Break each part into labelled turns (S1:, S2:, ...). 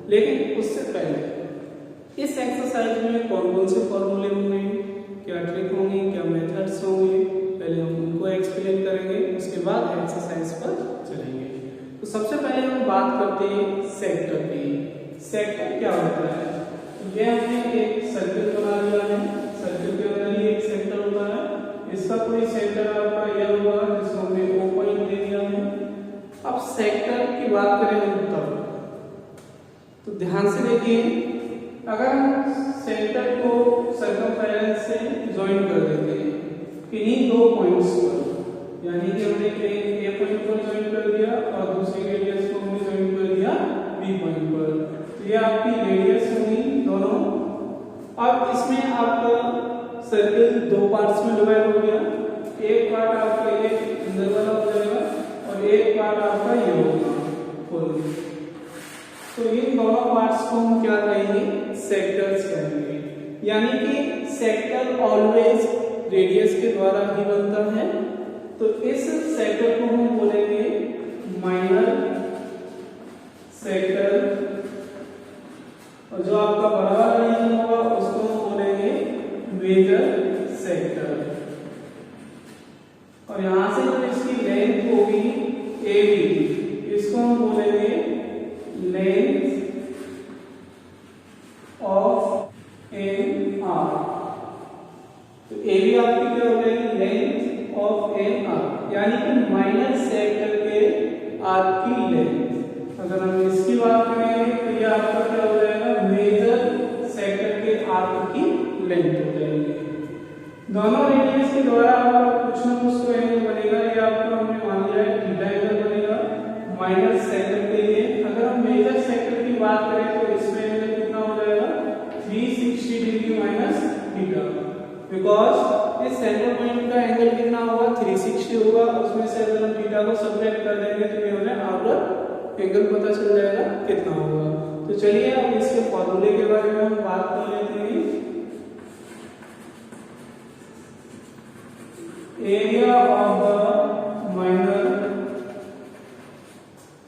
S1: लेकिन उससे पहले इस एक्सरसाइज में कौन कौन से फॉर्मूले होंगे, क्या ट्रिक होंगी, क्या मेथड्स होंगे, पहले हम उनको एक्सप्लेन करेंगे, उसके बाद एक्सरसाइज पर चलेंगे। तो सबसे पहले हम बात करते हैं सेक्टर की। सेक्टर क्या होता है? ये हमने एक सर्कल बना लिया है, सर्कल के अंदर ये एक सेक्टर होता है, इसका कोई सेंटर आपका ये होगा जिसको हमने O पॉइंट दे दिया है। अब सेक्टर की बात करें हम तो ध्यान से देखिए, अगर हम सेंटर को सर्कमफेरेंस से ज्वाइन कर देते हैं इन्हीं दो पॉइंट्स पर, यानी कि हमने एक A पॉइंट पर ज्वाइन कर दिया और दूसरी रेडियस को हमने ज्वाइन कर दिया B पॉइंट पर, तो ये आपकी रेडियस होगी दोनों। अब इसमें आपका सर्कल दो पार्ट्स में डिवाइड हो गया, एक पार्ट आपका ये अंदर वाला हो जाएगा और एक पार्ट आपका ये होगा फुल। तो इन दोनों पार्ट्स को हम क्या कहेंगे? सेक्टर्स कहेंगे। यानी कि सेक्टर ऑलवेज रेडियस के द्वारा ही बनता है, तो इस सेक्टर को हम बोलेंगे माइनर सेक्टर, और जो आपका बड़ा वाला रीजन होगा उसको हम बोलेंगे मेजर सेक्टर। और यहां से जो इसकी लेंथ होगी AB, इसको हम बोलेंगे लेंथ ऑफ एन आर। तो AB आपकी क्या हो जाएगी? लेंथ ऑफ एन आर, यानी कि माइनर सेक्टर के आर्क की लेंथ। अगर हम इसकी बात करेंगे तो ये आपका क्या हो जाएगा? मेजर सेक्टर के आर्क की लेंथ हो जाएगी। दोनों रेडियस के द्वारा आपका कुछ ना कुछ तो एंगल बनेगा, ये आपको हमने मान लिया है थीटा एंगल बनेगा माइनर सेक्टर के लिए। अगर हम मेजर सेक्टर की बात करें तो इसमें एंगल कितना हो जाएगा? 360 डिग्री माइनस थीटा, बिकॉज इस सेंटर पॉइंट का एंगल कितना होगा? 360 होगा, उसमें से अगर हम थीटा को सब्ट्रैक्ट कर देंगे तो ये हमें आउटर एंगल पता चल जाएगा कितना होगा। तो चलिए अब इसके फॉर्मूले के बारे में हम बात कर लेते हैं। Area of the minor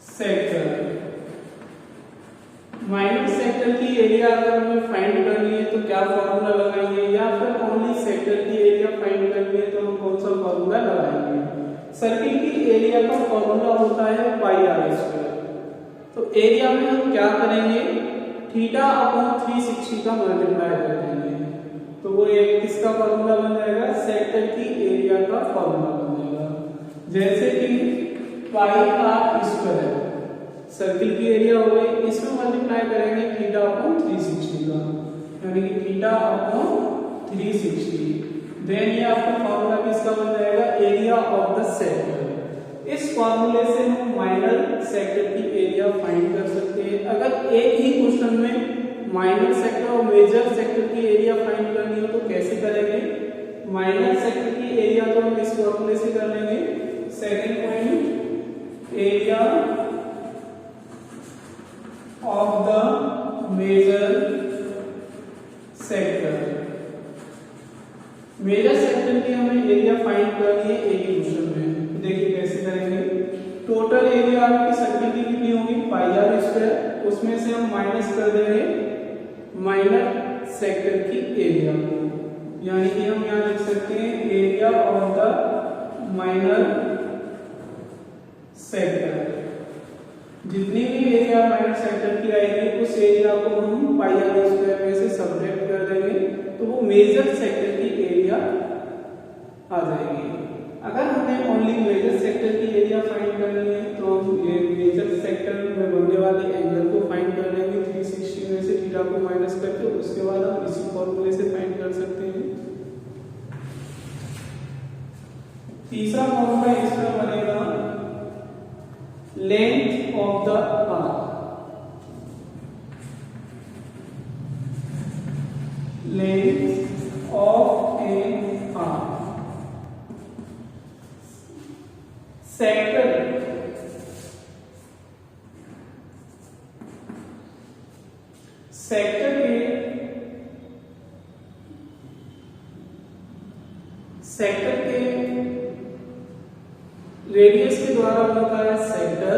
S1: sector, minor sector की एरिया अगर हमें फाइंड करनी है तो क्या फॉर्मूला लगाएंगे, या फिर ओनली सेक्टर की एरिया फाइंड करनी है तो हम कौन सा फॉर्मूला लगाएंगे? सर्किल की एरिया का फॉर्मूला होता है पाई आर स्क्वायर। तो एरिया में हम क्या करेंगे? थीटा अपॉन 360 का मल्टीप्लाई कर देंगे, तो वो एक किसका फॉर्मूला बन जाएगा? सेक्टर की एरिया का फॉर्मूला बन जाएगा। जैसे कि पाई आर स्क्वायर सर्किल की एरिया हो गई, इसमें मल्टीप्लाई करेंगे थीटा अपॉन 360 का, यानी कि थीटा अपॉन 360, देन ये आपका फॉर्मूला किसका बन जाएगा? Area of the sector. इस फॉर्मूले से हम माइनर सेक्टर की एरिया फाइंड कर सकते हैं। अगर एक ही क्वेश्चन में माइनर सेक्टर और मेजर सेक्टर की एरिया फाइंड करनी हो तो कैसे करेंगे? माइनर सेक्टर की एरिया तो हम इस फॉर्मूले से कर लेंगे, second point area of the major sector. Major sector की हमें एरिया फाइंड करनी है एक ही क्वेश्चन में। देखिए कैसे करेंगे। टोटल एरिया आपकी सर्किल की कितनी होगी? पाई आर स्क्वायर, उसमें से हम माइनस कर देंगे माइनर सेक्टर की एरिया को, यानी कि हम यहाँ लिख सकते हैं area of the minor sector. जितनी भी एरिया माइनर सेक्टर की आएगी उस एरिया को हम पाई आर स्क्वायर में से सब्ट्रैक्ट कर देंगे, तो वो मेजर सेक्टर की एरिया आ जाएगी। अगर हमें ओनली मेजर सेक्टर की एरिया फाइंड करनी है तो हम ये मेजर सेक्टर में बनने वाले एंगल को फाइंड कर लेंगे 360 में से थीटा को माइनस करके, उसके बाद हम इसी फॉर्मूले से फाइंड कर सकते हैं। तीसरा फॉर्मूला इसमें बनेगा length of the arc, length of an arc. Sector के रेडियस के द्वारा बनता है सेक्टर,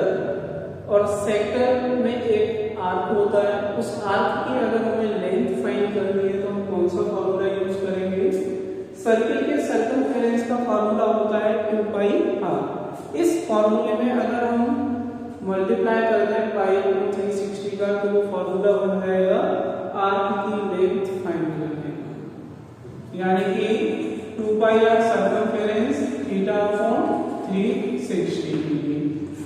S1: और सेक्टर में एक आर्क होता है, उस आर्क की अगर हमें लेंथ फाइंड करनी है तो हम कौन सा फॉर्मूला यूज करेंगे? सर्किल के सर्कमफेरेंस का फॉर्मूला होता है 2 पाई आर। इस फॉर्मूले में अगर हम मल्टीप्लाई करते हैं पाई अपॉन 360 का तो फॉर्मूला बन जाएगा आर्क की लेंथ फाइंड करने का, यानी कि 2 pi r circumference theta upon 360 degree.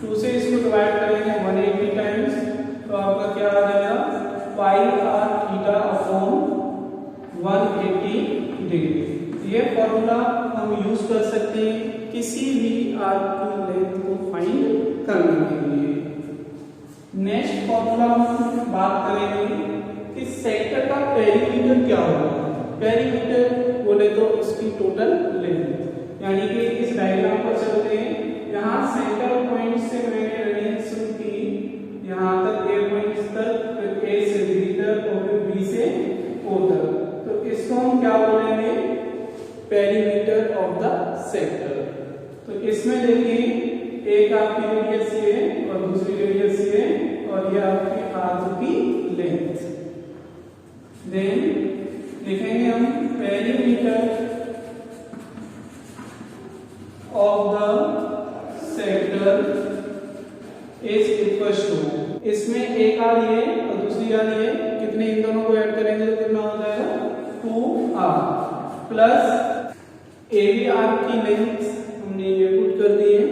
S1: 2 से इसको डिवाइड करेंगे 180 टाइम्स तो आपका क्या आ जाएगा पाई आर थीटा अपॉन 180 डिग्री। ये फॉर्मूला हम यूज कर सकते हैं किसी भी आर्क की लेंथ को फाइंड करने के लिए। नेक्स्ट फॉर्मूला हम बात करेंगे कि सेक्टर का पेरीमीटर क्या होगा। पेरीमीटर बोले तो उसकी टोटल लेंथ, यानी कि इस डायग्राम पर चलते हैं। यहाँ सेंटर पॉइंट से मैंने रेडियस शुरू की यहाँ तक ए पॉइंट तक, फिर ए से बी तक और फिर बी से ओ तक, तो इसको हम क्या बोलेंगे पेरीमीटर ऑफ द सेक्टर। तो इसमें देखिए एक आपकी रेडियस ये और दूसरी रेडियस ये और ये आपकी आर्क की लेंथ। देन लिखेंगे हम perimeter of the sector is equal to, इसमें एक आर ये और दूसरी आर ये, कितने इन दोनों को ऐड करेंगे तो कितना हो जाएगा 2r plus A B R की लेंथ हमने ये पुट कर दी है।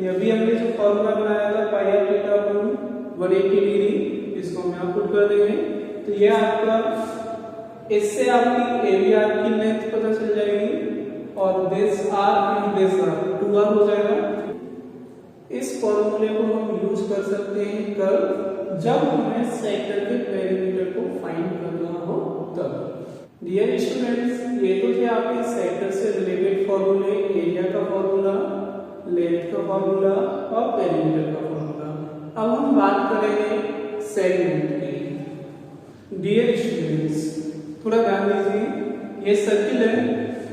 S1: अभी हमने जो फॉर्मूला बनाया था पाई आर थीटा अपॉन 180 डिग्री, इसको हम यहाँ पुट कर देंगे तो ये आपका, इससे आपकी ए बी आर की लेंथ पता चल जाएगी और this r and this r 2r हो जाएगा। इस फॉर्मूले को हम यूज कर सकते हैं कब? जब हमें सेक्टर के पेरीमीटर को फाइंड करना हो तब। डियर स्टूडेंट्स, ये तो थे आपके सेक्टर से रिलेटेड फॉर्मूले, एरिया का फॉर्मूला, लेंथ का फॉर्मूला और पेरीमीटर का फॉर्मूला। अब हम बात करेंगे सेगमेंट की। डियर स्टूडेंट्स, थोड़ा ध्यान दीजिए, ये सर्किल है।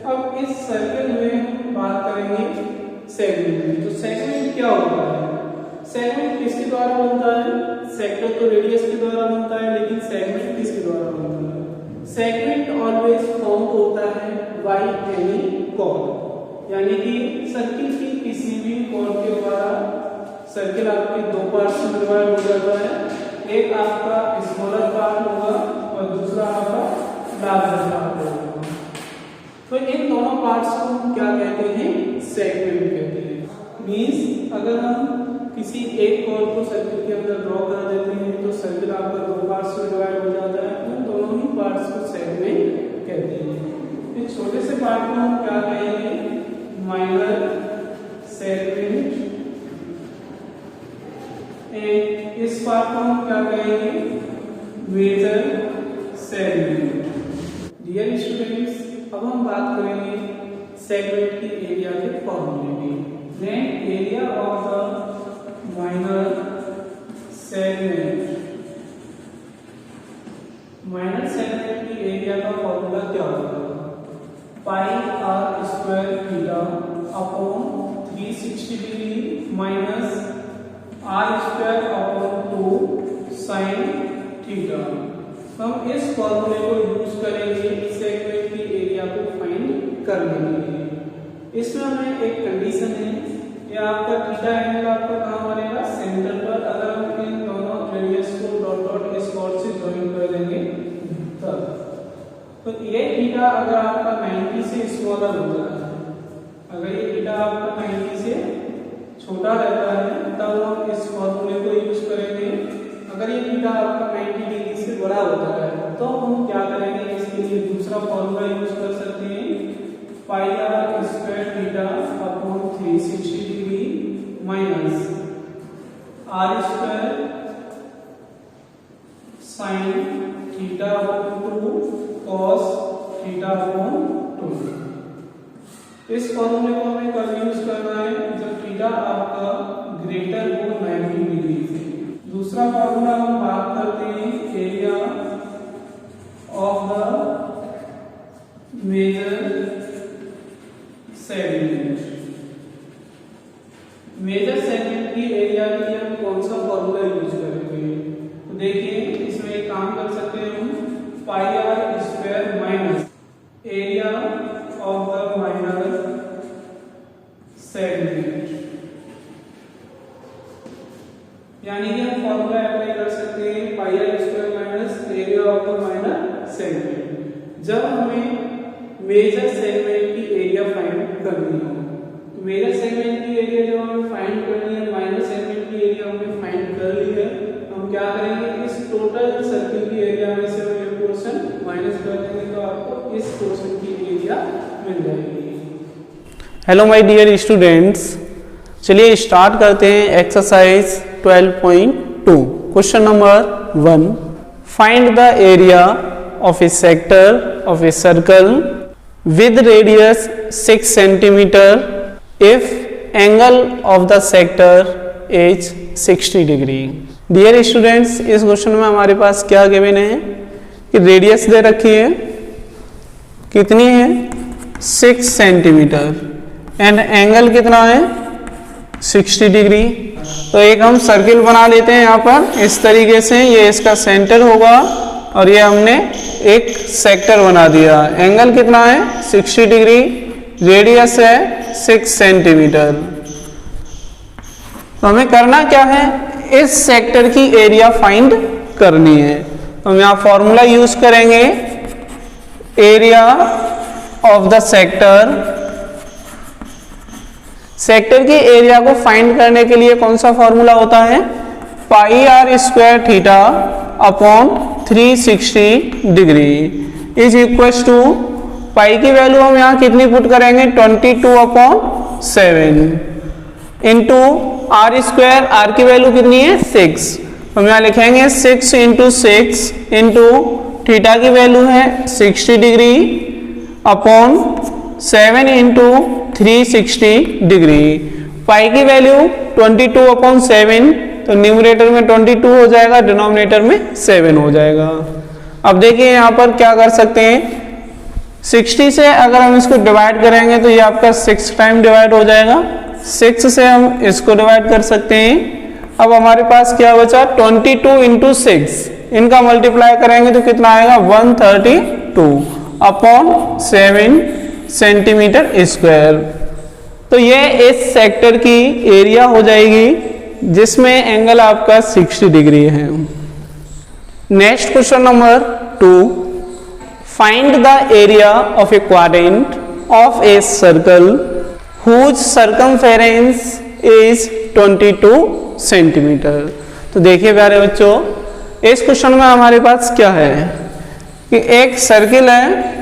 S1: अब इस सर्किल में हम बात करेंगे सेगमेंट की। तो सेगमेंट क्या होता है? सेगमेंट किसके द्वारा बनता है? सेक्टर तो रेडियस के द्वारा बनता है, लेकिन सेगमेंट किसके द्वारा बनता है? सेगमेंट ऑलवेज फॉर्म होता है बाय एनी कॉर्ड, यानी कि सर्किल की किसी भी कॉर्ड के द्वारा सर्किल आपके दो पार्ट्स में डिवाइड हो जाता है। एक आपका स्मॉलर पार्ट होगा और दूसरा आपका लार्जर पार्ट होगा। तो इन दोनों पार्ट्स को हम क्या कहते हैं? सेगमेंट कहते हैं। मींस अगर हम किसी एक कॉर्ड को सर्किल के अंदर ड्रॉ कर देते हैं तो सर्किल आपका दो पार्ट्स में डिवाइड हो जाता है, उन दोनों ही पार्ट्स को सेगमेंट कहते हैं। इस छोटे से पार्ट को हम क्या कहेंगे? Minor segment. इस पार्ट को हम क्या कहेंगे? Major segment. डियर स्टूडेंट्स, अब हम बात करेंगे सेगमेंट की एरिया के फॉर्मूले में। Then area of the minor segment, minor segment की एरिया का फॉर्मूला क्या होगा? Pi r square theta upon 360 degree minus r square upon 2 sine theta. हम इस फॉर्मूले को यूज करेंगे सेगमेंट की एरिया को फाइंड करने के लिए। इसमें हमें एक कंडीशन है, ये आपका थीटा एंगल आपका कहां बनेगा? सेंटर पर। अगर हम इन दोनों रेडियस को डॉट डॉट इस कॉर्ड से ज्वाइन कर देंगे तब, तो ये थीटा अगर आपका 90 से स्मॉलर होता है, अगर ये थीटा आपका 90 से छोटा रहता है तब हम इस फॉर्मूले को यूज करेंगे। अगर ये थीटा आपका 90 डिग्री से बड़ा होता है तो हम क्या करेंगे? इसके लिए दूसरा फॉर्मूला यूज कर सकते हैं, pi r square theta upon 360 degree minus r square sine theta upon 2 cos theta upon 2। इस फॉर्मूले को हमें कब यूज करना है? जब थीटा आपका ग्रेटर हो 90 डिग्री से। दूसरा फॉर्मूला हम बात करते हैं area of the major segment. Major segment की एरिया के लिए हम कौन सा फॉर्मूला यूज करेंगे? तो देखिए हम फॉर्मूला अप्लाई कर सकते हैं pi r square minus area of the minor segment. जब हमें मेजर सेगमेंट की एरिया फाइंड करनी हो, तो मेजर सेगमेंट की एरिया जब हमें फाइंड करनी है, माइनर सेगमेंट की एरिया हमने फाइंड कर ली है, तो हम क्या करेंगे, इस टोटल सर्किल की एरिया में से हम ये पोर्शन माइनस कर देंगे, तो आपको इस पोर्शन की एरिया मिल जाएगी।
S2: हेलो माय डियर स्टूडेंट्स, चलिए स्टार्ट करते हैं exercise 12.2। Question number 1, find the area of a sector of a circle with radius 6 centimetre if angle of the sector is 60 degree. Dear students, इस question में हमारे पास क्या given है कि radius दे रखी है, कितनी है 6 सेंटीमीटर एंड एंगल कितना है 60 डिग्री। तो एक हम सर्किल बना लेते हैं यहाँ पर इस तरीके से, ये इसका सेंटर होगा और ये हमने एक सेक्टर बना दिया। एंगल कितना है 60 डिग्री, रेडियस है 6 सेंटीमीटर। तो हमें करना क्या है, इस सेक्टर की एरिया फाइंड करनी है। तो हम यहाँ फॉर्मूला यूज करेंगे, area of the sector. Sector की एरिया को फाइंड करने के लिए कौन सा फॉर्मूला होता है, pi r square theta upon 360 degree is equal to, pi की वैल्यू हम यहाँ कितनी पुट करेंगे 22/7 इंटू आर स्क्वायर, आर की वैल्यू कितनी है 6, हम यहाँ लिखेंगे 6 इंटू 6 इंटू थीटा की वैल्यू है 60 डिग्री अपॉन 7 इंटू 360 डिग्री। पाई की वैल्यू 22/7, तो न्यूमरेटर में 22 हो जाएगा, डिनोमिनेटर में 7 हो जाएगा। अब देखिए यहाँ पर क्या कर सकते हैं, 60 से अगर हम इसको डिवाइड करेंगे तो ये आपका 6 टाइम डिवाइड हो जाएगा, 6 से हम इसको डिवाइड कर सकते हैं। अब हमारे पास क्या बचा 22 इंटू 6, इनका मल्टीप्लाई करेंगे तो कितना आएगा 132/7 सेंटीमीटर स्क्वायर। तो ये इस सेक्टर की एरिया हो जाएगी जिसमें एंगल आपका 60 डिग्री है। Next question number 2, find the area of a quadrant of a circle whose circumference is 22 centimetre. तो देखिए प्यारे बच्चों, इस क्वेश्चन में हमारे पास क्या है कि एक सर्किल है,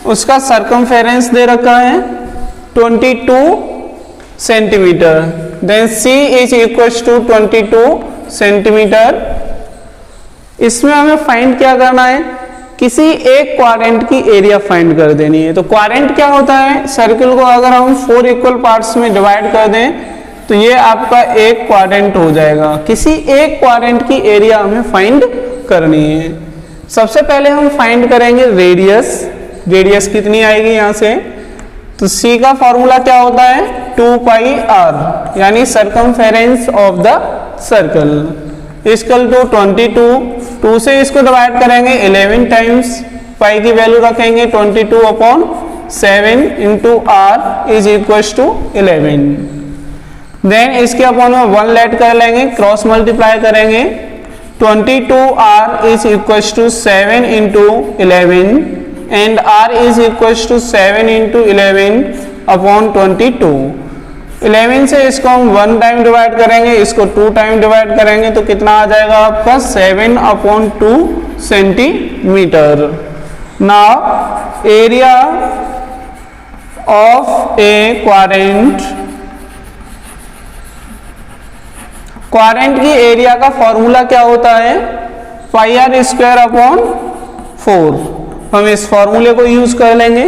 S2: उसका सर्कमफेरेंस दे रखा है 22 centimetre, then C is equal to 22 centimetre. इसमें हमें फाइंड क्या करना है, किसी एक क्वाड्रेंट की एरिया फाइंड कर देनी है। तो क्वाड्रेंट क्या होता है, सर्किल को अगर हम 4 इक्वल पार्ट्स में डिवाइड कर दें तो ये आपका एक क्वाड्रेंट हो जाएगा। किसी एक क्वाड्रेंट की एरिया हमें फाइंड करनी है। सबसे पहले हम फाइंड करेंगे रेडियस। रेडियस कितनी आएगी यहाँ से, तो C का फॉर्मूला क्या होता है 2πr, यानी circumference of the circle equal to 22। 2 से इसको डिवाइड करेंगे 11 टाइम्स, पाई की वैल्यू रखेंगे 22/7 into r is equal to 11। Then इसके अपॉन में 1 लेट कर लेंगे, क्रॉस मल्टीप्लाई करेंगे, 22r is equal to 7 into 11 and r is equal to 7 into 11 upon 22। 11 से इसको हम 1 टाइम डिवाइड करेंगे, इसको 2 टाइम डिवाइड करेंगे, तो कितना आ जाएगा आपका 7/2 centimetre. Now area of a quadrant, quadrant की एरिया का फॉर्मूला क्या होता है पाई आर स्क्वायर अपॉन 4। हम इस फॉर्मूले को यूज कर लेंगे,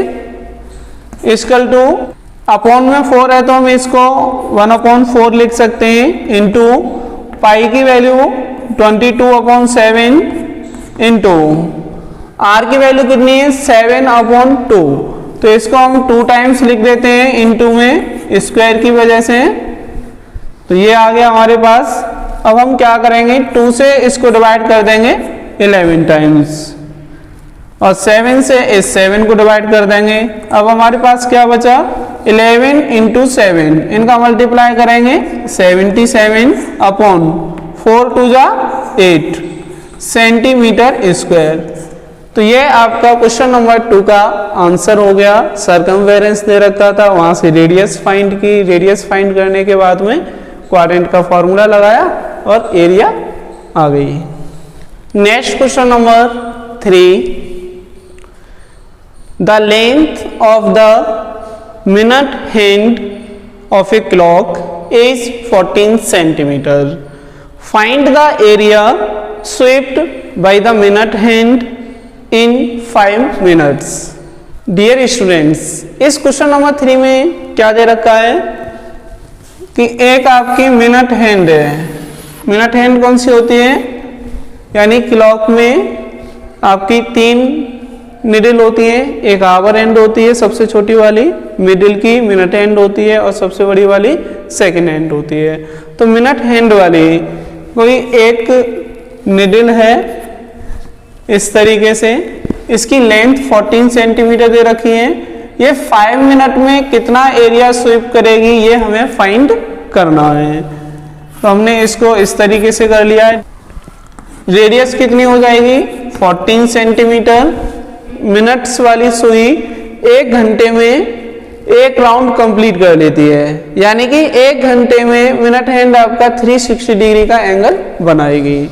S2: इक्वल टू अपॉन में 4 है तो हम इसको 1/4 लिख सकते हैं, इंटू पाई की वैल्यू 22/7 इंटू आर की वैल्यू कितनी है 7/2, तो इसको हम 2 टाइम्स लिख देते हैं इंटू में स्क्वायर की वजह से, तो ये आ गया हमारे पास। अब हम क्या करेंगे 2 से इसको डिवाइड कर देंगे 11 टाइम्स और 7 से इस 7 को डिवाइड कर देंगे। अब हमारे पास क्या बचा 11 इंटू 7, इनका मल्टीप्लाई करेंगे 77/4 4 2 जा 8 सेंटीमीटर स्क्वायर। तो ये आपका क्वेश्चन नंबर 2 का आंसर हो गया। सर्कमफेरेंस दे रखा था, वहां से रेडियस फाइंड की, रेडियस फाइंड करने के बाद में क्वाड्रेंट का फॉर्मूला लगाया और एरिया आ गई। Next question number 3, the length of the minute hand of a clock is 14 centimetre. Find the area swept by the minute hand in 5 minutes. Dear students, इस क्वेश्चन नंबर 3 में क्या दे रखा है कि एक आपकी मिनट हैंड है। मिनट हैंड कौन सी होती है, यानी क्लॉक में आपकी 3 निडल होती है, एक आवर एंड होती है सबसे छोटी वाली, मिडिल की मिनट हैंड होती है और सबसे बड़ी वाली सेकंड हैंड होती है। तो मिनट हैंड वाली कोई एक निडल है इस तरीके से, इसकी लेंथ 14 सेंटीमीटर दे रखी है। ये 5 मिनट में कितना एरिया स्वीप करेगी ये हमें फाइंड करना है। तो हमने इसको इस तरीके से कर लिया है। रेडियस कितनी हो जाएगी 14 सेंटीमीटर। मिनट्स वाली सुई 1 घंटे में 1 राउंड कंप्लीट कर लेती है, यानी कि 1 घंटे में मिनट हैंड आपका 360 डिग्री का एंगल बनाएगी।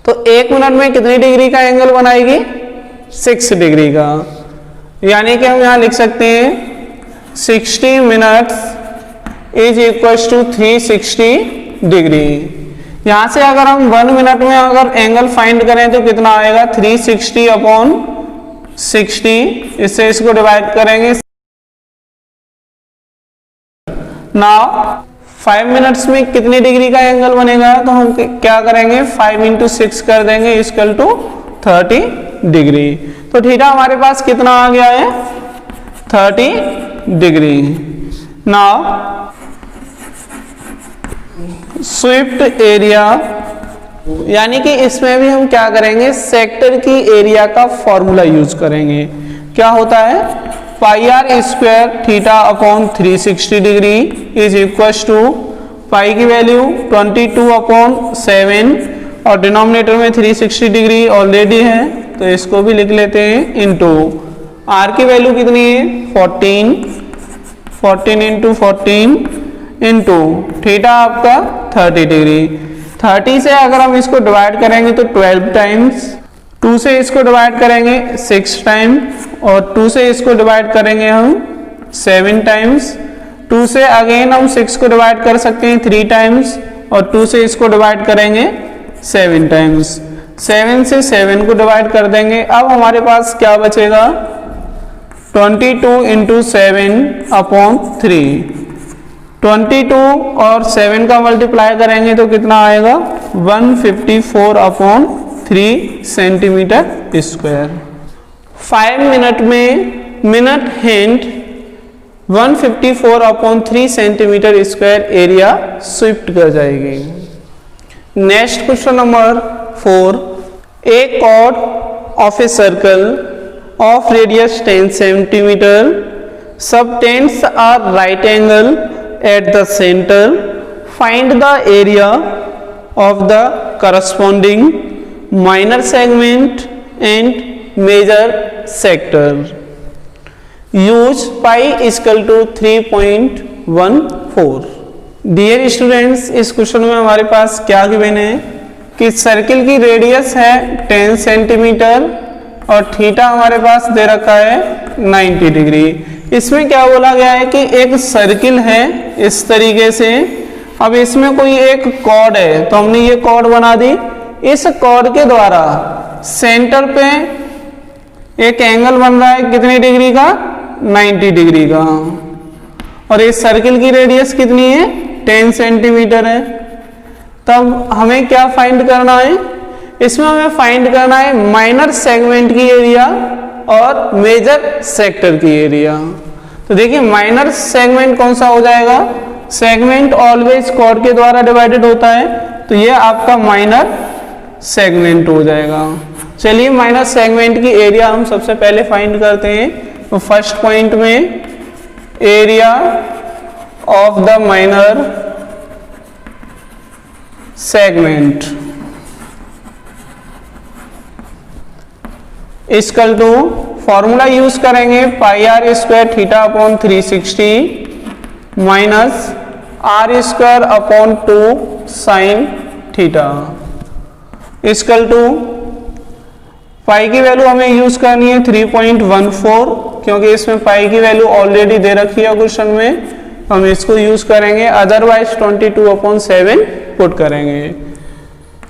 S2: तो 1 मिनट में कितनी डिग्री का एंगल बनाएगी 6 डिग्री का, यानी कि हम यहां लिख सकते हैं 60 minutes is equal to 360 degree. यहां से अगर हम 1 मिनट में अगर एंगल फाइंड करें तो कितना आएगा 360 अपॉन 60, इससे इसको डिवाइड करेंगे। नाउ 5 मिनट्स में कितनी डिग्री का एंगल बनेगा, तो हम क्या करेंगे 5 इंटू 6 कर देंगे इक्वल टू 30 डिग्री। तो थीटा हमारे पास कितना आ गया है 30 डिग्री। नाउ स्वीप्ट एरिया, यानी कि इसमें भी हम क्या करेंगे सेक्टर की एरिया का फॉर्मूला यूज करेंगे। क्या होता है pi r square theta upon 360 degree is equal to pi की वैल्यू 22 अपॉन 7 और डिनोमिनेटर में 360 डिग्री ऑलरेडी है तो इसको भी लिख लेते हैं इंटू आर की वैल्यू कितनी है 14 इंटू 14 इंटू थीटा आपका 30 डिग्री। 30 से अगर हम इसको डिवाइड करेंगे तो 12 टाइम्स, 2 से इसको डिवाइड करेंगे 6 टाइम और 2 से इसको डिवाइड करेंगे हम 7 टाइम्स। 2 से अगेन हम 6 को डिवाइड कर सकते हैं 3 टाइम्स और 2 से इसको डिवाइड करेंगे 7 टाइम्स। 7 से 7 को डिवाइड कर देंगे। अब हमारे पास क्या बचेगा 22 इंटू 7 अपॉन 3। 22 और 7 का मल्टीप्लाई करेंगे तो कितना आएगा 154 अपॉन 3 सेंटीमीटर स्क्वायर। 5 मिनट में minute hand 154 upon 3 centimetre square area swept कर जाएगी। Next question number 4, a chord of a circle of radius 10 centimetre subtends a right angle at the center. Find the area of the corresponding minor segment and major sector. Use pi is equal to 3.14. Dear students, इस question में हमारे पास क्या given है कि circle की radius है 10 centimetre और theta हमारे पास दे रखा है 90 डिग्री। इसमें क्या बोला गया है कि एक सर्किल है इस तरीके से, अब इसमें कोई एक कॉर्ड है तो हमने ये कॉर्ड बना दी। इस कॉर्ड के द्वारा सेंटर पे एक एंगल बन रहा है कितनी डिग्री का 90 डिग्री का और इस सर्किल की रेडियस कितनी है 10 सेंटीमीटर है। तब हमें क्या फाइंड करना है, इसमें हमें फाइंड करना है माइनर सेगमेंट की एरिया और मेजर सेक्टर की एरिया। तो देखिए माइनर सेगमेंट कौन सा हो जाएगा, सेगमेंट ऑलवेज कॉर्ड के द्वारा डिवाइडेड होता है तो ये आपका माइनर सेगमेंट हो जाएगा। चलिए माइनर सेगमेंट की एरिया हम सबसे पहले फाइंड करते हैं। तो फर्स्ट पॉइंट में area of the minor segment equal to formula use करेंगे pi r square theta upon 360 minus r square upon 2 sine theta equal to pi की वैल्यू हमें यूज करनी है 3.14 क्योंकि इसमें पाई की वैल्यू ऑलरेडी दे रखी है क्वेश्चन में, हम इसको यूज करेंगे, अदरवाइज 22/7 पुट करेंगे।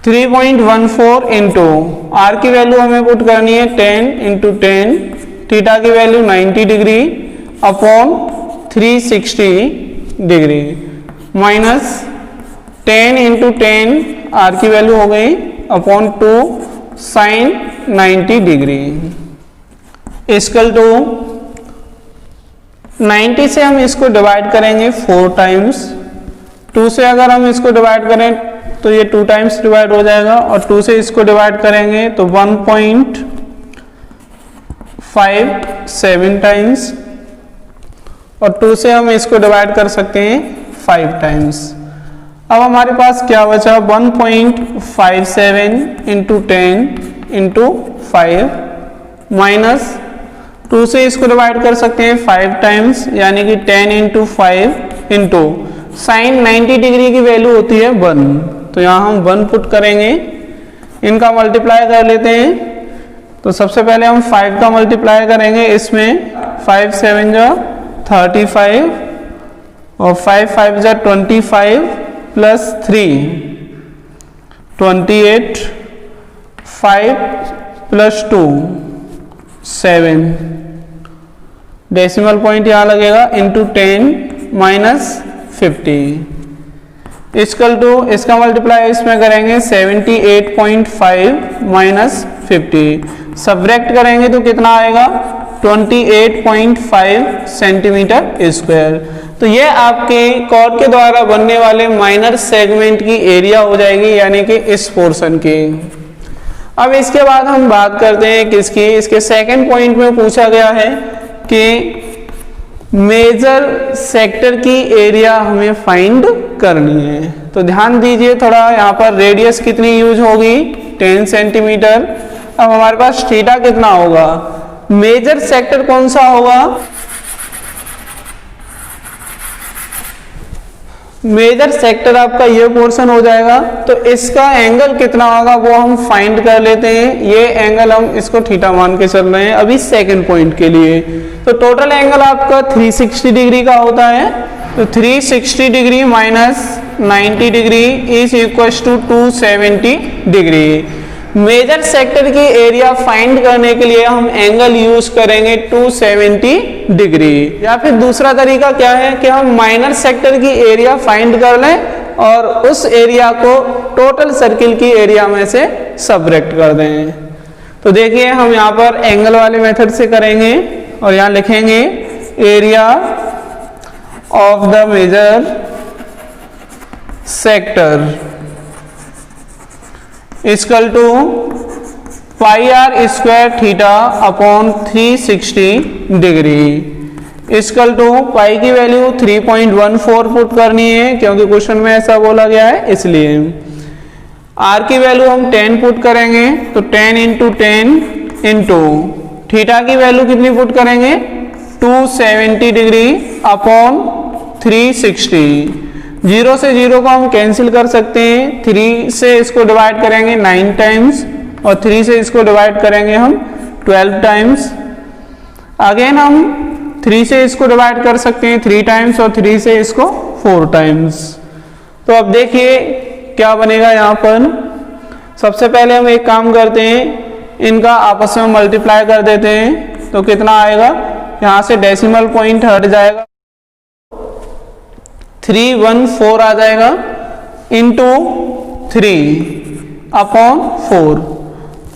S2: 3.14 इंटू आर की वैल्यू हमें पुट करनी है 10 इंटू 10, थीटा की value 90 degree upon 360 degree minus 10 into 10 r की वैल्यू हो गई upon 2 sine 90 degree equal to 90 से हम इसको डिवाइड करेंगे 4 टाइम्स, 2 से अगर हम इसको डिवाइड करें तो ये 2 टाइम्स डिवाइड हो जाएगा और 2 से इसको डिवाइड करेंगे तो 1.57 टाइम्स और 2 से हम इसको डिवाइड कर सकते हैं 5 टाइम्स। अब हमारे पास क्या बचा 1.57 इंटू 10 इंटू 5 माइनस 2 से इसको डिवाइड कर सकते हैं 5 टाइम्स यानी कि 10 इंटू 5 इंटू साइन 90 डिग्री की वैल्यू होती है 1, तो यहाँ हम 1 पुट करेंगे, इनका मल्टीप्लाई कर लेते हैं। तो सबसे पहले हम 5 का मल्टीप्लाई करेंगे, इसमें 5 7 जा 35 और 5 5 जा 25 प्लस 3 28, 5 प्लस 2 7, डेसिमल पॉइंट यहाँ लगेगा इंटू 10 माइनस 50 इक्वल टू इसका मल्टीप्लाई इसमें करेंगे 78.5 माइनस 50, सब्ट्रैक्ट करेंगे तो कितना आएगा 28.5 सेंटीमीटर स्क्वायर। तो ये आपके कॉर्ड के द्वारा बनने वाले माइनर सेगमेंट की एरिया हो जाएगी यानी कि इस पोर्शन की। अब इसके बाद हम बात करते हैं किसकी, इसके सेकंड पॉइंट में पूछा गया है कि मेजर सेक्टर की एरिया हमें फाइंड करनी है। तो ध्यान दीजिए थोड़ा, यहाँ पर रेडियस कितनी यूज होगी 10 सेंटीमीटर। अब हमारे पास थीटा कितना होगा, मेजर सेक्टर कौन सा होगा, मेजर सेक्टर आपका ये पोर्शन हो जाएगा, तो इसका एंगल कितना होगा वो हम फाइंड कर लेते हैं। ये एंगल हम इसको थीटा मान के चल रहे हैं अभी सेकंड पॉइंट के लिए। तो टोटल एंगल आपका 360 डिग्री का होता है, तो 360 degree minus 90 degree is equal to 270 degree. Major sector की एरिया फाइंड करने के लिए हम एंगल यूज करेंगे 270 डिग्री। या फिर दूसरा तरीका क्या है कि हम माइनर सेक्टर की एरिया फाइंड कर लें और उस एरिया को टोटल सर्किल की एरिया में से सब्ट्रैक्ट कर दें। तो देखिए हम यहाँ पर एंगल वाले मेथड से करेंगे और यहाँ लिखेंगे area of the major sector equal to pi r square theta upon 360 degree equal to pi की वैल्यू 3.14 पुट करनी है क्योंकि क्वेश्चन में ऐसा बोला गया है इसलिए। आर की वैल्यू हम 10 पुट करेंगे तो 10 इंटू 10 इंटू थीटा की वैल्यू कितनी पुट करेंगे 270 डिग्री अपॉन 360। 0 से 0 को हम कैंसिल कर सकते हैं, 3 से इसको डिवाइड करेंगे 9 टाइम्स और 3 से इसको डिवाइड करेंगे हम 12 टाइम्स। अगेन हम 3 से इसको डिवाइड कर सकते हैं 3 टाइम्स और 3 से इसको 4 टाइम्स। तो अब देखिए क्या बनेगा यहाँ पर। सबसे पहले हम एक काम करते हैं, इनका आपस में मल्टीप्लाई कर देते हैं तो कितना आएगा, यहाँ से डेसिमल पॉइंट हट जाएगा 314 आ जाएगा इंटू 3 अपॉन 4।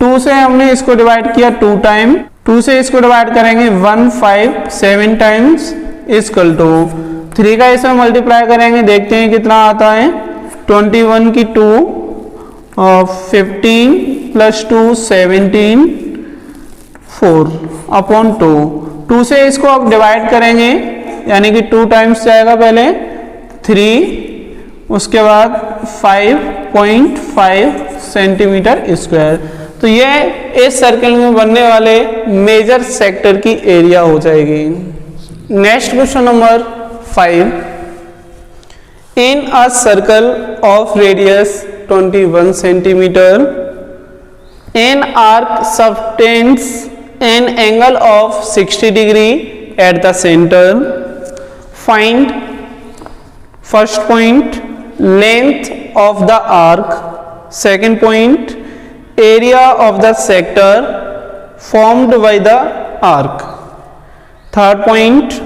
S2: 2 से हमने इसको डिवाइड किया 2 टाइम, 2 से इसको डिवाइड करेंगे 157 टाइम्स इक्वल टू 3 का इसमें मल्टीप्लाई करेंगे, देखते हैं कितना आता है। 21 की 2 और 15 प्लस 2 17 4 अपॉन 2। 2 से इसको अब डिवाइड करेंगे यानी कि 2 टाइम्स जाएगा, पहले 3 उसके बाद 0.5 सेंटीमीटर स्क्वायर। तो ये इस सर्कल में बनने वाले मेजर सेक्टर की एरिया हो जाएगी। Next question number 5, in a circle of radius 21 centimetre an arc subtends an angle of 60 degree at the center. Find first point length of the arc, second point area of the sector formed by the arc, third point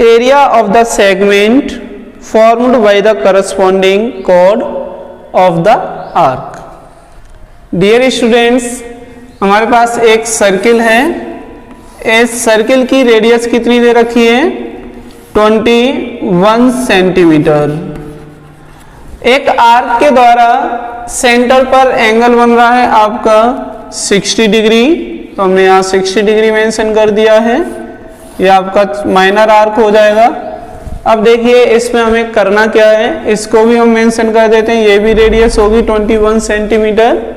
S2: area of the segment formed by the corresponding chord of the arc. Dear students, हमारे पास एक circle है। इस circle की radius कितनी दे रखी है? 21 centimetre. एक आर्क के द्वारा सेंटर पर एंगल बन रहा है आपका 60 डिग्री, तो हमने यहाँ 60 डिग्री मेंशन कर दिया है। ये आपका माइनर आर्क हो जाएगा। अब देखिए इसमें हमें करना क्या है, इसको भी हम मेंशन कर देते हैं। ये भी रेडियस होगी 21 centimetre.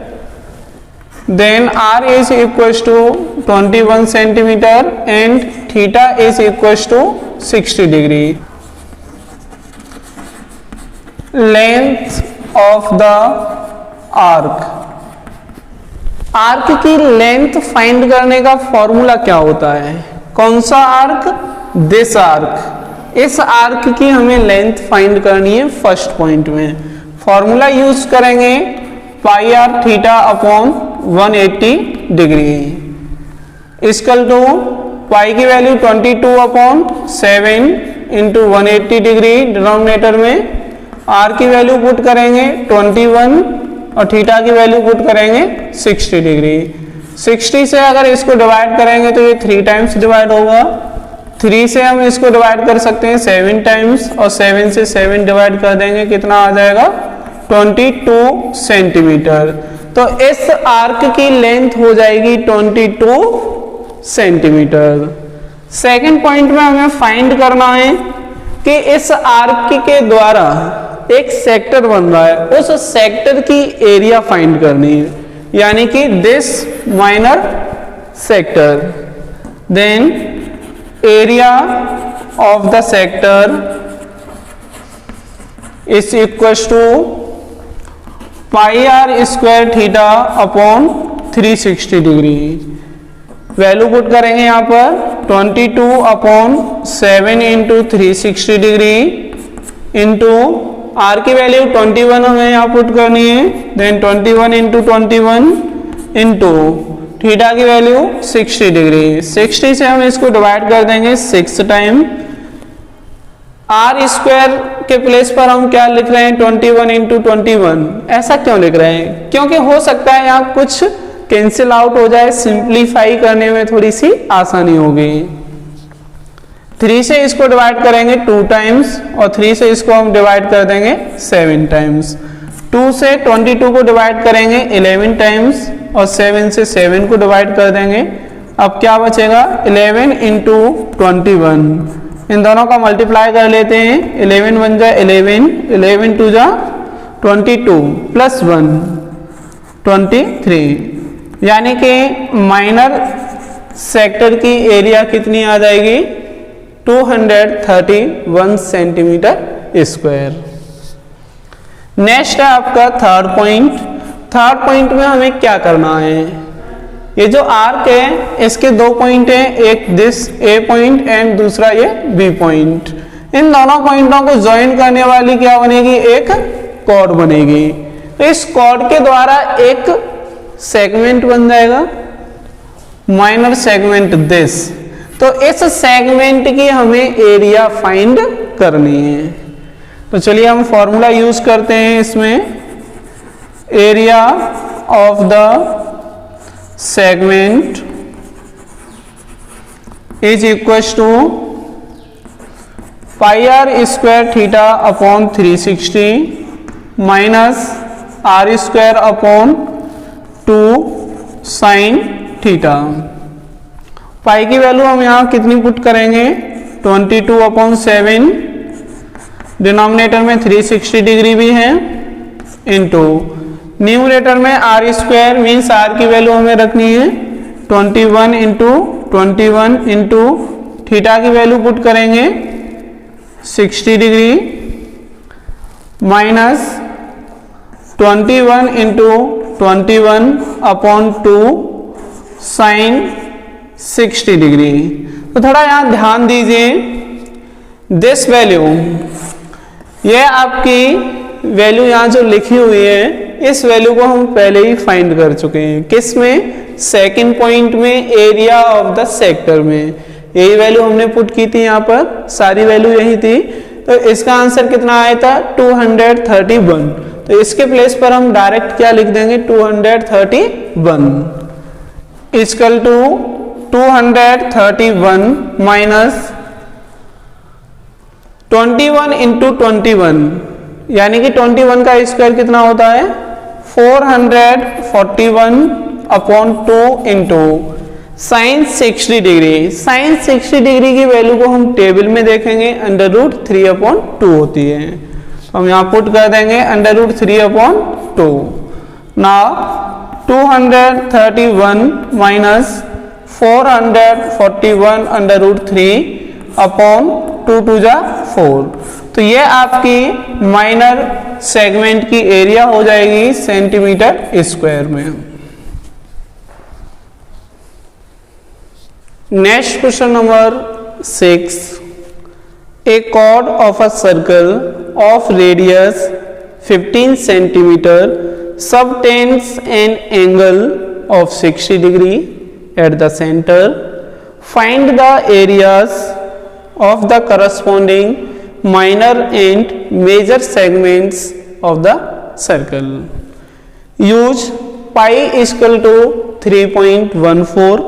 S2: Then r is equals to 21 centimeter and theta is equals to 60 degree. Length of the arc. Arc की लेंथ फाइंड करने का फॉर्मूला क्या होता है? कौन सा आर्क? This arc. इस आर्क की हमें लेंथ फाइंड करनी है। फर्स्ट पॉइंट में फॉर्मूला यूज करेंगे pi r theta upon 180 degree equal to pi की value 22 upon 7 into 180 degree. Denominator में आर की वैल्यू पुट करेंगे 21 और थीटा की वैल्यू पुट करेंगे 60 डिग्री। 60 से अगर इसको डिवाइड करेंगे तो ये 3 टाइम्स डिवाइड होगा। 3 से हम इसको डिवाइड कर सकते हैं 7 टाइम्स और 7 से 7 डिवाइड कर देंगे, कितना आ जाएगा? 22 सेंटीमीटर। तो इस आर्क की लेंथ हो जाएगी 22 सेंटीमीटर। सेकेंड पॉइंट में हमें फाइंड करना है कि इस आर्क के द्वारा एक सेक्टर बन रहा है, उस सेक्टर की एरिया फाइंड करनी है, यानी कि this minor sector. Then area of the sector is equal to pi r square theta upon 360 degree. Value put करेंगे यहाँ पर 22 upon 7 into 360 degree into r की वैल्यू 21 हमें यहाँ पुट करनी है। देन 21 इंटू 21 इंटू थीटा की वैल्यू 60 डिग्री। 60 से हम इसको डिवाइड कर देंगे 6 टाइम। आर स्क्वायर के प्लेस पर हम क्या लिख रहे हैं? 21 इंटू 21। ऐसा क्यों लिख रहे हैं? क्योंकि हो सकता है यहाँ कुछ कैंसिल आउट हो जाए, सिंप्लीफाई करने में थोड़ी सी आसानी होगी। 3 से इसको डिवाइड करेंगे 2 टाइम्स और 3 से इसको हम डिवाइड कर देंगे 7 टाइम्स। 2 से 22 को डिवाइड करेंगे 11 टाइम्स और 7 से 7 को डिवाइड कर देंगे। अब क्या बचेगा? 11 इंटू 21। इन दोनों का मल्टीप्लाई कर लेते हैं। 11 1 जा 11, 11 2 जा 22 प्लस 1 23, यानी कि माइनर सेक्टर की एरिया कितनी आ जाएगी? 231 सेंटीमीटर स्क्वायर। नेक्स्ट है आपका थर्ड पॉइंट। थर्ड पॉइंट में हमें क्या करना है? ये जो आर्क है इसके 2 पॉइंट हैं, एक दिस ए पॉइंट एंड दूसरा ये बी पॉइंट। इन दोनों पॉइंटों को ज्वाइन करने वाली क्या बनेगी? एक कॉर्ड बनेगी। तो इस कॉर्ड के द्वारा एक सेगमेंट बन जाएगा, माइनर सेगमेंट दिस। तो इस सेगमेंट की हमें एरिया फाइंड करनी है। तो चलिए हम फॉर्मूला यूज करते हैं इसमें। Area of the segment is equals to pi r square theta upon 360 minus r square upon 2 sin theta। पाई की वैल्यू हम यहाँ कितनी पुट करेंगे? 22 अपॉन 7, डिनोमिनेटर में 360 डिग्री भी है, इंटू न्यूमरेटर में आर स्क्वायर मीन्स आर की वैल्यू हमें रखनी है 21 इंटू 21 इंटू थीटा की वैल्यू पुट करेंगे 60 degree minus 21 into 21 upon 2 sine 60 degree. तो थोड़ा यहाँ ध्यान दीजिए, दिस वैल्यू, ये आपकी वैल्यू यहाँ जो लिखी हुई है इस वैल्यू को हम पहले ही फाइंड कर चुके हैं। किस में? सेकंड पॉइंट में, एरिया ऑफ द सेक्टर में। यही वैल्यू हमने पुट की थी, यहाँ पर सारी वैल्यू यही थी। तो इसका आंसर कितना आया था? 231। तो इसके प्लेस पर हम डायरेक्ट क्या लिख देंगे? 231 इक्वल टू 231 माइनस 21 इंटू 21, यानी कि 21 का स्क्वायर कितना होता है? 441 upon 2 into sine 60 degree. Sine 60 degree की वैल्यू को हम टेबल में देखेंगे, अंडर रूट 3 अपॉन 2 होती है। हम यहाँ पुट कर देंगे under root 3 upon 2। Now 231 minus 441 under root 3 upon 2 टू जा 4। तो ये आपकी माइनर सेगमेंट की एरिया हो जाएगी सेंटीमीटर स्क्वायर में। Next question number 6, A chord of a circle of radius 15 centimeter subtends an angle of 60 degree at the center. Find the areas of the corresponding minor and major segments of the circle. Use pi is equal to 3.14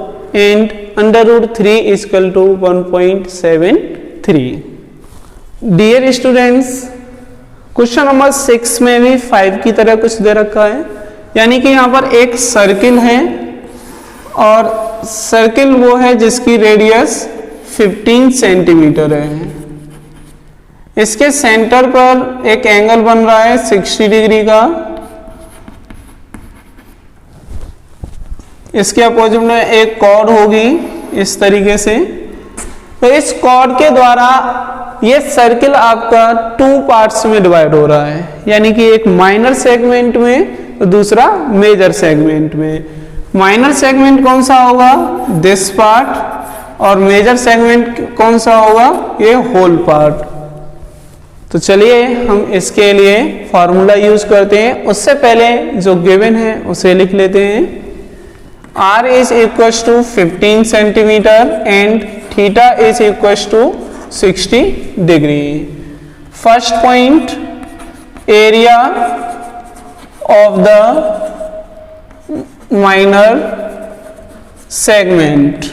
S2: and under root 3 is equal to 1.73. Dear students, question number 6 में भी 5 की तरह कुछ दे रखा है, यानी कि यहाँ पर एक सर्किल है और सर्किल वो है जिसकी रेडियस 15 सेंटीमीटर है। इसके सेंटर पर एक एंगल बन रहा है 60 डिग्री का। इसके अपोजिट में एक कॉर्ड होगी इस तरीके से। तो इस कॉर्ड के द्वारा ये सर्किल आपका 2 पार्ट्स में डिवाइड हो रहा है, यानी कि एक माइनर सेगमेंट में तो दूसरा मेजर सेगमेंट में। माइनर सेगमेंट कौन सा होगा? This part. और मेजर सेगमेंट कौन सा होगा? ये होल पार्ट। तो चलिए हम इसके लिए फॉर्मूला यूज करते हैं। उससे पहले जो गिवन है उसे लिख लेते हैं। R is equals to 15 centimetre and theta is equals to 60 degree. First point, area of the minor segment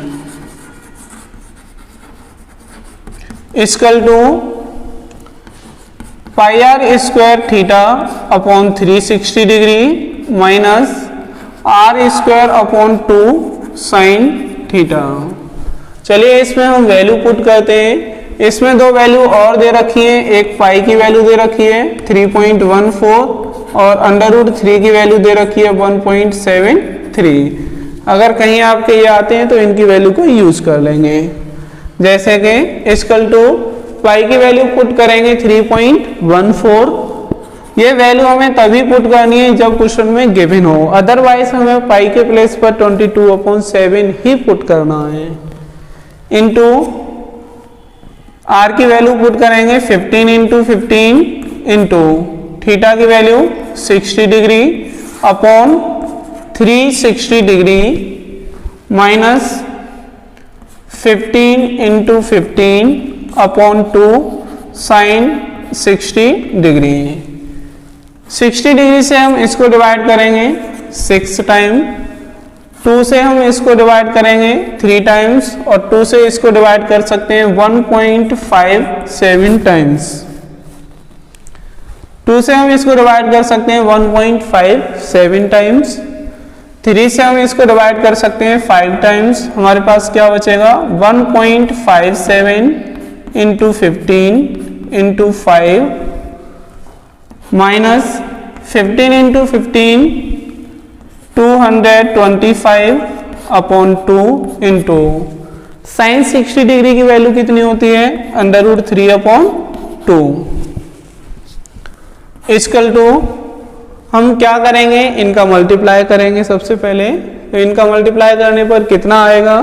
S2: equal to pi r square theta upon 360 degree minus r square upon 2 sine theta. चलिए इसमें हम value put करते हैं। इसमें 2 value और दे रखी है, एक पाई की वैल्यू दे रखी है 3.14 और अंडर रूट 3 की वैल्यू दे रखी है 1.73। अगर कहीं आपके ये आते हैं तो इनकी वैल्यू को यूज कर लेंगे। जैसे कि इक्वल टू पाई की वैल्यू पुट करेंगे 3.14। ये वैल्यू हमें तभी पुट करनी है जब क्वेश्चन में गिवन हो, अदरवाइज हमें पाई के प्लेस पर 22/7 ही पुट करना है। इनटू आर की वैल्यू पुट करेंगे 15 इंटू 15 इंटू थीटा की value 60 degree upon 360 degree minus 15 into 15 upon 2 sine 60 degree. 60 degree से हम इसको डिवाइड करेंगे 6 टाइम, 2 से हम इसको डिवाइड करेंगे 3 टाइम्स और 2 से इसको डिवाइड कर सकते हैं 1.57 टाइम्स। 2 से हम इसको डिवाइड कर सकते हैं 1.57 टाइम्स। 3 से हम इसको डिवाइड कर सकते हैं 5 टाइम्स। हमारे पास क्या बचेगा? 1.57 into 15 into 5 minus 15 into 15 225 upon 2 into sine 60 degree की वैल्यू कितनी होती है, √3 अपॉन 2 इक्वल टू, हम क्या करेंगे, इनका मल्टीप्लाई करेंगे सबसे पहले। तो इनका मल्टीप्लाई करने पर कितना आएगा,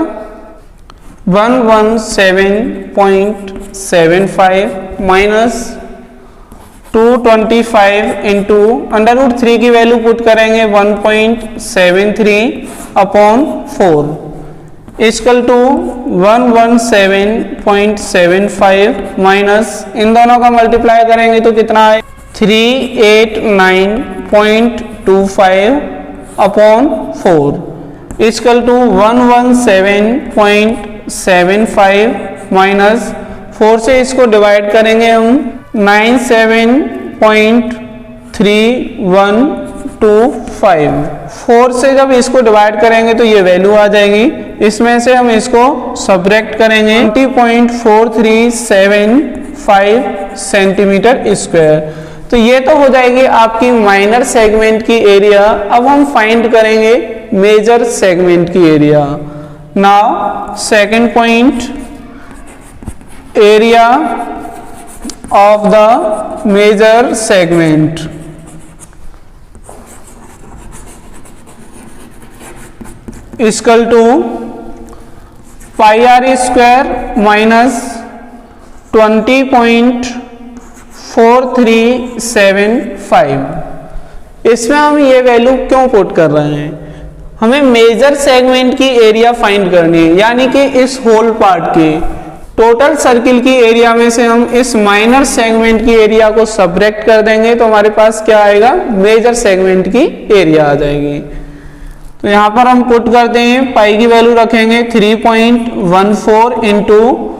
S2: 117.75 माइनस 225 इंटू √3 की वैल्यू पुट करेंगे 1.73 अपॉन 4 इक्वल टू 117.75 माइनस इन दोनों का मल्टीप्लाई करेंगे तो कितना है 389.25 अपॉन 4 इक्वल टू 117.75 माइनस 4 से इसको डिवाइड करेंगे हम 97.3125 4 से जब इसको डिवाइड करेंगे तो ये वैल्यू आ जाएगी। इसमें से हम इसको सब्ट्रैक्ट करेंगे 20.4375 सेंटीमीटर स्क्वायर। तो ये तो हो जाएगी आपकी माइनर सेगमेंट की एरिया। अब हम फाइंड करेंगे मेजर सेगमेंट की area. Now second point, area of the major segment equal to pi r square minus 20.4375। इसमें हम ये वैल्यू क्यों पुट कर रहे हैं, हमें मेजर सेगमेंट की एरिया फाइंड करनी है, यानी कि इस होल पार्ट की टोटल सर्किल की एरिया में से हम इस माइनर सेगमेंट की एरिया को सब्ट्रैक्ट कर देंगे तो हमारे पास क्या आएगा, मेजर सेगमेंट की एरिया आ जाएगी। तो यहाँ पर हम पुट करते हैं, पाई की वैल्यू रखेंगे 3.14 इंटू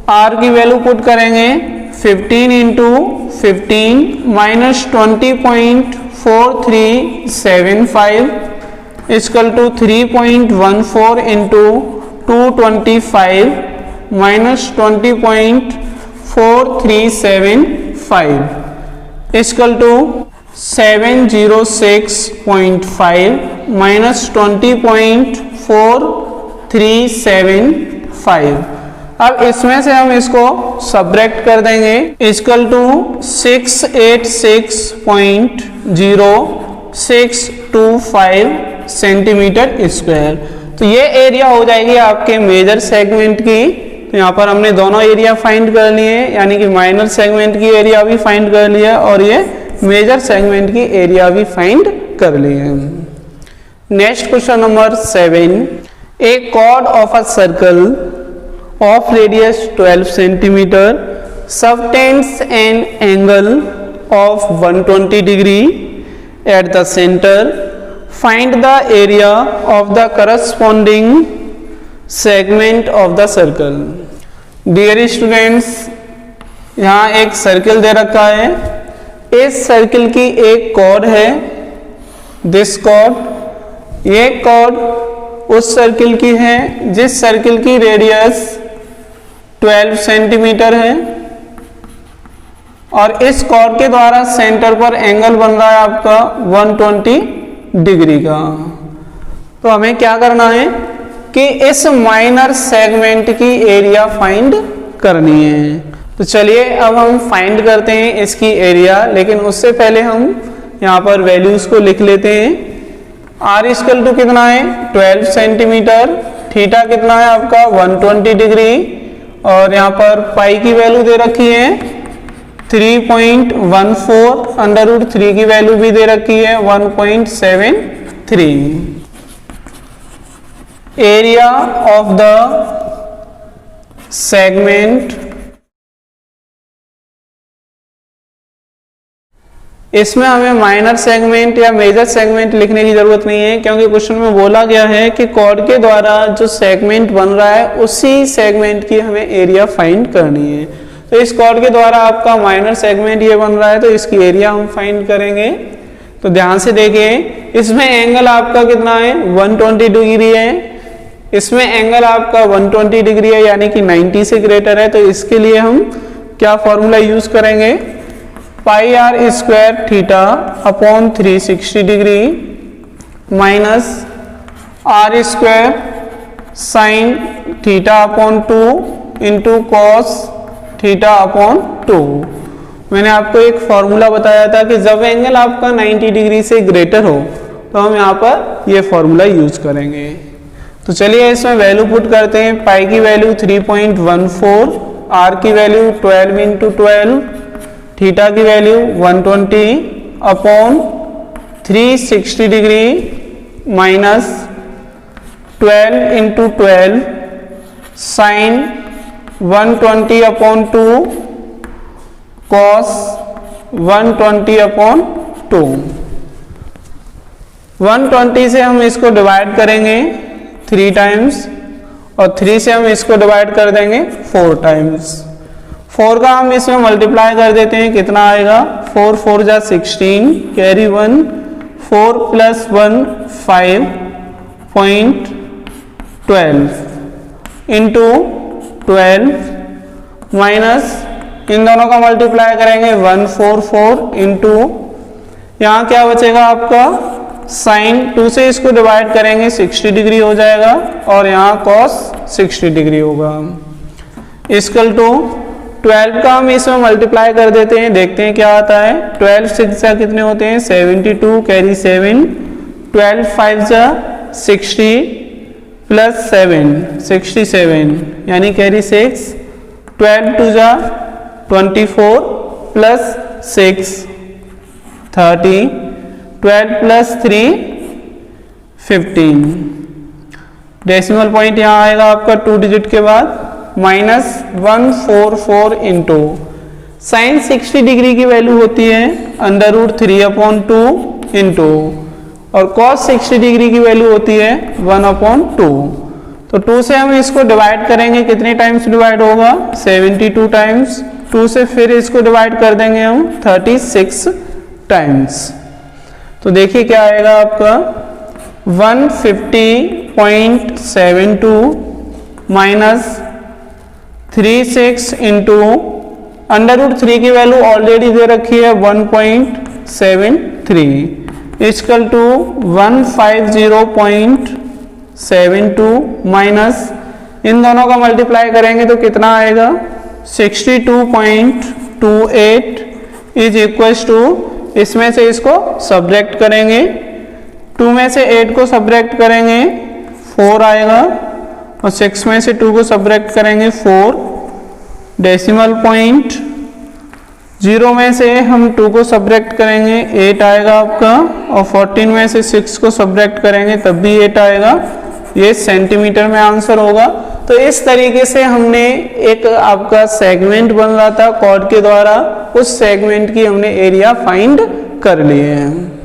S2: आर की वैल्यू पुट करेंगे 15 into 15 minus 20.4375 equal to 3.14 into 225 minus 20.4375 equal to 706.5 minus 20.4375। अब इसमें से हम इसको सब्ट्रैक्ट कर देंगे इक्वल टू 686.0625 सेंटीमीटर स्क्वायर। तो ये एरिया हो जाएगी आपके मेजर सेगमेंट की। तो यहाँ पर हमने दोनों एरिया फाइंड कर लिए, यानी कि माइनर सेगमेंट की एरिया भी फाइंड कर लिया और ये मेजर सेगमेंट की एरिया भी फाइंड कर लिए। Next question number 7, a chord of a circle of radius 12 centimetre subtends an angle of 120 degree at the centre, find the area of the corresponding segment of the circle. Dear students, यहाँ एक circle दे रखा है, इस circle की एक cord है, this cord, ये cord उस सर्किल की है जिस सर्किल की रेडियस 12 सेंटीमीटर है और इस कॉर्ड के द्वारा सेंटर पर एंगल बन रहा है आपका 120 डिग्री का। तो हमें क्या करना है कि इस माइनर सेगमेंट की एरिया फाइंड करनी है। तो चलिए अब हम फाइंड करते हैं इसकी एरिया, लेकिन उससे पहले हम यहाँ पर वैल्यूज को लिख लेते हैं। आर इक्वल टू कितना है 12 सेंटीमीटर, थीटा कितना है आपका 120 डिग्री और यहाँ पर पाई की वैल्यू दे रखी है 3.14, √3 की वैल्यू भी दे रखी है 1.73। एरिया ऑफ द सेगमेंट, इसमें हमें माइनर सेगमेंट या मेजर सेगमेंट लिखने की जरूरत नहीं है, क्योंकि क्वेश्चन में बोला गया है कि कॉर्ड के द्वारा जो सेगमेंट बन रहा है उसी सेगमेंट की हमें एरिया फाइंड करनी है। तो इस कॉर्ड के द्वारा आपका माइनर सेगमेंट ये बन रहा है, तो इसकी एरिया हम फाइंड करेंगे। तो ध्यान से देखिए, इसमें एंगल आपका कितना है 120 डिग्री है, इसमें एंगल आपका 120 डिग्री है, यानी कि 90 से ग्रेटर है। तो इसके लिए हम क्या फॉर्मूला यूज करेंगे, pi r square theta upon 360 degree minus r square sine theta upon 2 into cos theta upon 2। मैंने आपको एक फॉर्मूला बताया था कि जब एंगल आपका 90 डिग्री से ग्रेटर हो तो हम यहाँ पर ये फॉर्मूला यूज करेंगे। तो चलिए इसमें वैल्यू पुट करते हैं। पाई की वैल्यू 3.14, आर की वैल्यू 12 इंटू 12, थीटा की value 120 upon 360 degree minus 12 into 12 sine 120 upon 2 cos 120 upon 2। 120 से हम इसको डिवाइड करेंगे 3 टाइम्स और 3 से हम इसको डिवाइड कर देंगे 4 टाइम्स। 4 का हम इसमें मल्टीप्लाई कर देते हैं, कितना आएगा 4 4 जा 16, कैरी 1, 4 प्लस 1 5.12 इंटू 12 माइनस इन दोनों का मल्टीप्लाई करेंगे 144 इंटू यहाँ क्या बचेगा आपका साइन 2 से इसको डिवाइड करेंगे 60 डिग्री हो जाएगा और यहाँ कॉस 60 डिग्री होगा। इक्वल टू 12 का हम इसमें मल्टीप्लाई कर देते हैं, देखते हैं क्या आता है। 12 6 जा कितने होते हैं 72, कैरी 7, 12 5 जा 60 प्लस 7 67 यानी कैरी 6, 12 2 जा 24 प्लस 6 30, 12 प्लस 3 15। डेसिमल पॉइंट यहाँ आएगा आपका 2 डिजिट के बाद माइनस 144 इंटू साइन 60 डिग्री की वैल्यू होती है √3/2 इंटू और कॉस 60 डिग्री की वैल्यू होती है 1/2। तो 2 से हम इसको डिवाइड करेंगे, कितने टाइम्स डिवाइड होगा 72 टाइम्स। 2 से फिर इसको डिवाइड कर देंगे हम 36 टाइम्स। तो देखिए क्या आएगा आपका 150.72 माइनस 36 इंटू √3 की वैल्यू ऑलरेडी दे रखी है 1.73 इक्वल टू 150.72 माइनस इन दोनों का मल्टीप्लाई करेंगे तो कितना आएगा 62.28 इज इक्वल टू इसमें से इसको सब्ट्रैक्ट करेंगे 2 में से 8 को सब्ट्रैक्ट करेंगे 4 आएगा और 6 में से 2 को सब्ट्रैक्ट करेंगे 4। डेसिमल पॉइंट 0 में से हम 2 को सब्ट्रैक्ट करेंगे 8 आएगा आपका और 14 में से 6 को सब्ट्रैक्ट करेंगे तब भी 8 आएगा। ये सेंटीमीटर में आंसर होगा। तो इस तरीके से हमने एक आपका सेगमेंट बन रहा था कॉर्ड के द्वारा, उस सेगमेंट की हमने एरिया फाइंड कर लिए हैं।